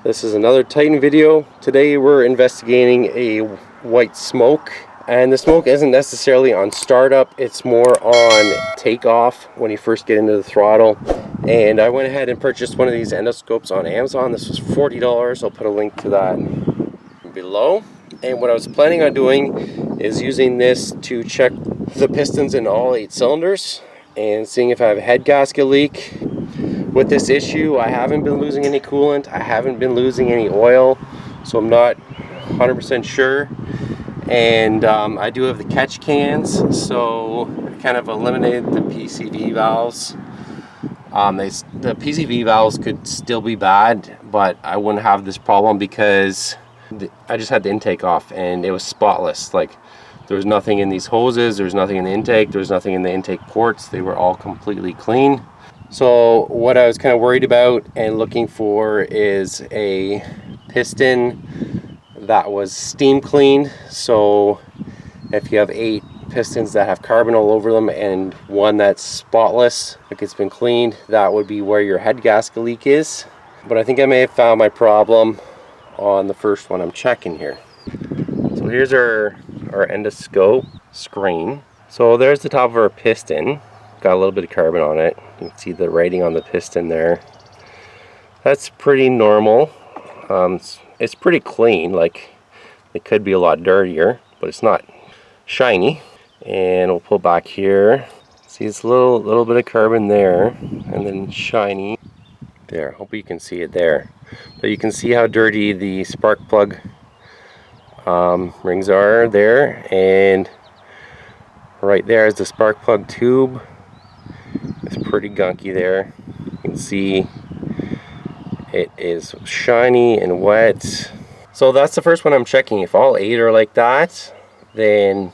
This is another Titan video. Today we're investigating a white smoke, and the smoke isn't necessarily on startup, it's more on takeoff when you first get into the throttle. And I went ahead and purchased one of these endoscopes on Amazon. This was $40. I'll put a link to that below. And what I was planning on doing is using this to check the pistons in all 8 cylinders and seeing if I have a head gasket leak. With this issue, I haven't been losing any coolant, I haven't been losing any oil, so I'm not 100% sure. And I do have the catch cans, so I kind of eliminated the PCV valves. The PCV valves could still be bad, but I wouldn't have this problem because I just had the intake off and it was spotless. Like, there was nothing in these hoses, there was nothing in the intake, there was nothing in the intake ports. They were all completely clean. So what I was kind of worried about and looking for is a piston that was steam cleaned. So if you have 8 pistons that have carbon all over them and one that's spotless, like it's been cleaned, that would be where your head gasket leak is. But I think I may have found my problem on the first one I'm checking here. So here's our endoscope screen. So there's the top of our piston. Got a little bit of carbon on it. You can see the writing on the piston there. That's pretty normal. It's pretty clean. Like, it could be a lot dirtier, but it's not shiny. And we'll pull back here. See, it's a little bit of carbon there, and then shiny there. Hope you can see it there. But you can see how dirty the spark plug rings are there, and right there is the spark plug tube. It's pretty gunky there. You can see it is shiny and wet. So that's the first one I'm checking. If all 8 are like that, then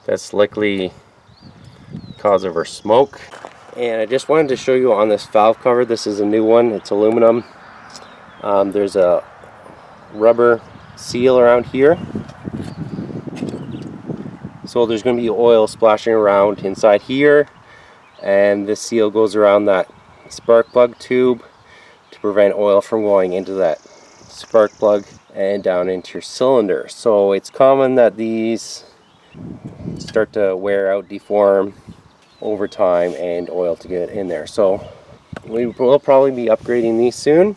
that's likely cause of our smoke. And I just wanted to show you on this valve cover. This is a new one. It's aluminum. There's a rubber seal around here. So there's going to be oil splashing around inside here. And this seal goes around that spark plug tube to prevent oil from going into that spark plug and down into your cylinder. So it's common that these start to wear out, deform over time, and oil to get in there. So we will probably be upgrading these soon,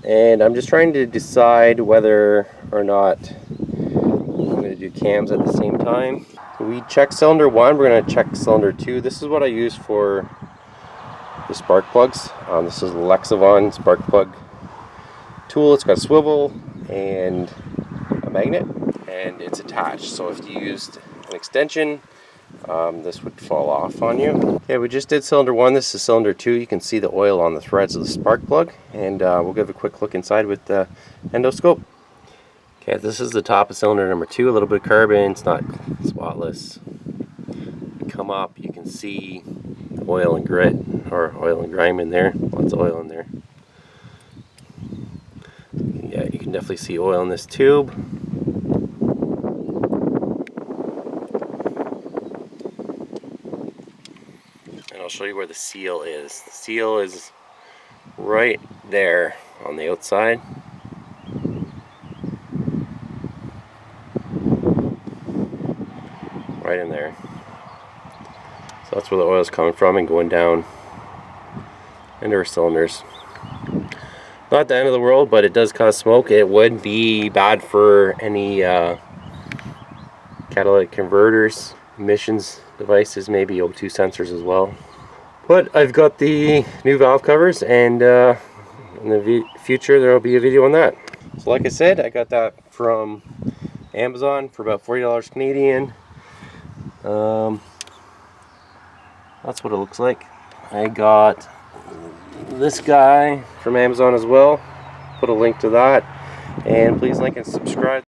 and I'm just trying to decide whether or not I'm going to do cams at the same time. So we checked cylinder 1, we're going to check cylinder 2. This is what I use for the spark plugs. This is the Lexavon spark plug tool. It's got a swivel and a magnet, and it's attached. So if you used an extension, this would fall off on you. Okay, we just did cylinder 1. This is cylinder 2. You can see the oil on the threads of the spark plug, and we'll give a quick look inside with the endoscope. Okay, this is the top of cylinder number 2. A little bit of carbon. It's not spotless. Come up, you can see oil and grit, or oil and grime in there. Lots of oil in there. Yeah, you can definitely see oil in this tube. And I'll show you where the seal is. The seal is right there on the outside. Right in there. So that's where the oil is coming from and going down into our cylinders. Not the end of the world, but it does cause smoke. It would be bad for any catalytic converters, emissions devices, maybe O2 sensors as well. But I've got the new valve covers, and in the future there will be a video on that. So like I said, I got that from Amazon for about $40 Canadian. That's what it looks like. I got this guy from Amazon as well. Put a link to that, and please like and subscribe.